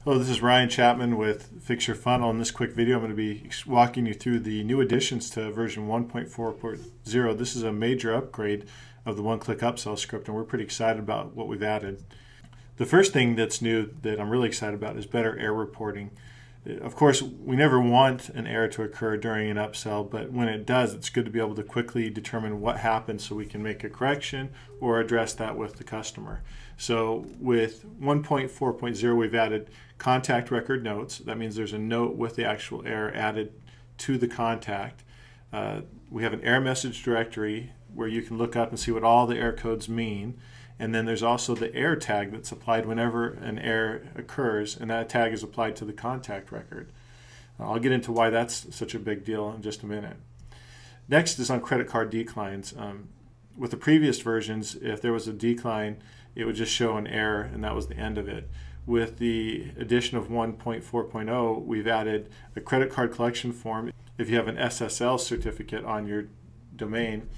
Hello, this is Ryan Chapman with Fix Your Funnel. In this quick video, I'm going to be walking you through the new additions to version 1.4.0. This is a major upgrade of the one-click upsell script, and we're pretty excited about what we've added. The first thing that's new that I'm really excited about is better error reporting. Of course, we never want an error to occur during an upsell, but when it does, it's good to be able to quickly determine what happened so we can make a correction or address that with the customer. So with 1.4.0, we've added contact record notes. That means there's a note with the actual error added to the contact. We have an error message directory where you can look up and see what all the error codes mean. And then there's also the error tag that's applied whenever an error occurs, and that tag is applied to the contact record. I'll get into why that's such a big deal in just a minute. Next is on credit card declines. With the previous versions, if there was a decline, it would just show an error, and that was the end of it. With the addition of 1.4.0, we've added a credit card collection form if you have an SSL certificate on your domain.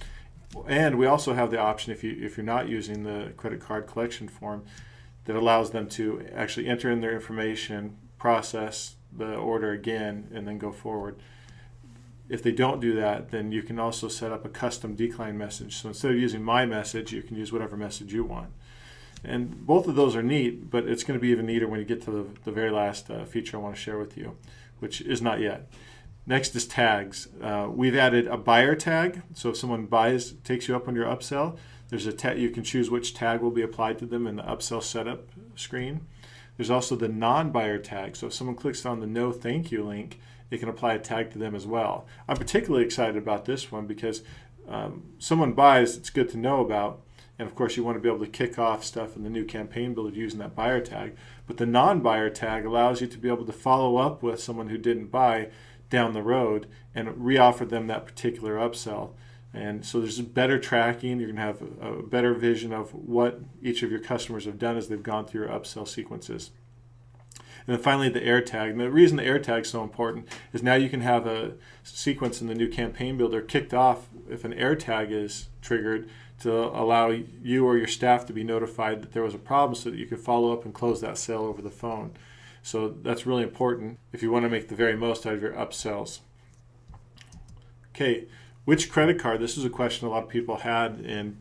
And we also have the option, if you're not using the credit card collection form, that allows them to actually enter in their information, process the order again, and then go forward. If they don't do that, then you can also set up a custom decline message. So instead of using my message, you can use whatever message you want. And both of those are neat, but it's going to be even neater when you get to the very last feature I want to share with you, which is not yet. Next is tags. We've added a buyer tag. So if someone takes you up on your upsell, there's a tag. You can choose which tag will be applied to them in the upsell setup screen. There's also the non-buyer tag. So if someone clicks on the no thank you link, it can apply a tag to them as well. I'm particularly excited about this one because someone buys, it's good to know about. And of course, you want to be able to kick off stuff in the new campaign builder using that buyer tag. But the non-buyer tag allows you to be able to follow up with someone who didn't buy down the road and re-offer them that particular upsell. And so there's better tracking. You're going to have a better vision of what each of your customers have done as they've gone through your upsell sequences. And then finally, the error tag. And the reason the error tag is so important is now you can have a sequence in the new campaign builder kicked off if an error tag is triggered to allow you or your staff to be notified that there was a problem so that you can follow up and close that sale over the phone. So that's really important if you want to make the very most out of your upsells. Okay, which credit card? This is a question a lot of people had, and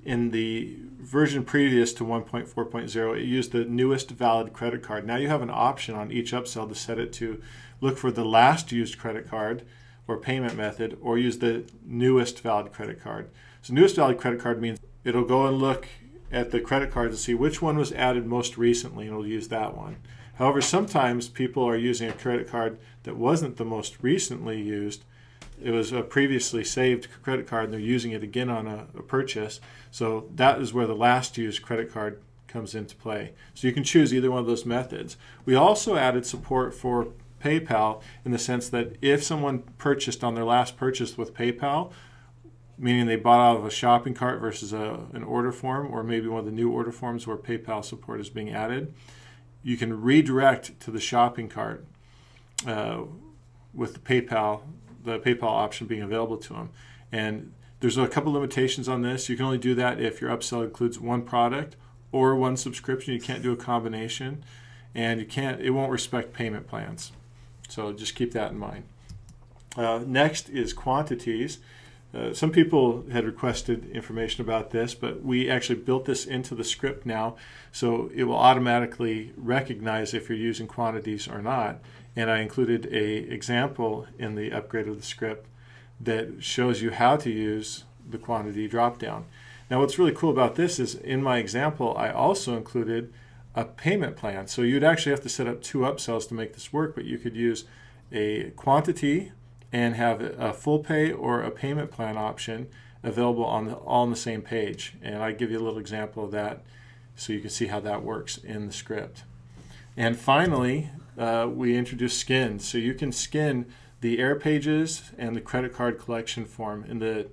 in the version previous to 1.4.0, it used the newest valid credit card. Now you have an option on each upsell to set it to look for the last used credit card or payment method, or use the newest valid credit card. So newest valid credit card means it'll go and look at the credit card to see which one was added most recently, and it'll use that one. However, sometimes people are using a credit card that wasn't the most recently used. It was a previously saved credit card and they're using it again on a purchase. So that is where the last used credit card comes into play. So you can choose either one of those methods. We also added support for PayPal in the sense that if someone purchased on their last purchase with PayPal, meaning they bought out of a shopping cart versus an order form, or maybe one of the new order forms where PayPal support is being added, you can redirect to the shopping cart with the PayPal option being available to them. And there's a couple limitations on this. You can only do that if your upsell includes one product or one subscription. You can't do a combination, and it won't respect payment plans. So just keep that in mind. Next is Quantities. Some people had requested information about this, but we actually built this into the script now, so it will automatically recognize if you're using quantities or not. And I included an example in the upgrade of the script that shows you how to use the quantity dropdown. Now what's really cool about this is in my example, I also included a payment plan. So you'd actually have to set up two upsells to make this work, but you could use a quantity and have a full pay or a payment plan option available all on the same page. And I give you a little example of that so you can see how that works in the script. And finally, we introduced skins. So you can skin the error pages and the credit card collection form. In the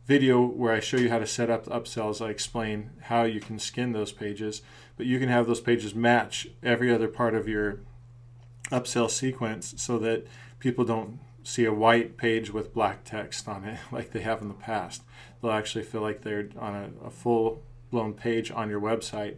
video where I show you how to set up the upsells, I explain how you can skin those pages, but you can have those pages match every other part of your upsell sequence so that people don't see a white page with black text on it like they have in the past. They'll actually feel like they're on a full-blown page on your website,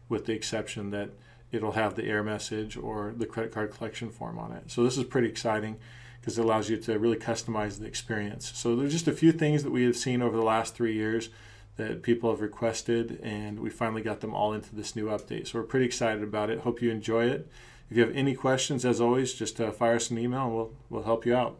with the exception that it'll have the error message or the credit card collection form on it. So this is pretty exciting because it allows you to really customize the experience. So there's just a few things that we have seen over the last 3 years that people have requested, and we finally got them all into this new update. So we're pretty excited about it. Hope you enjoy it. If you have any questions, as always, just fire us an email and we'll help you out.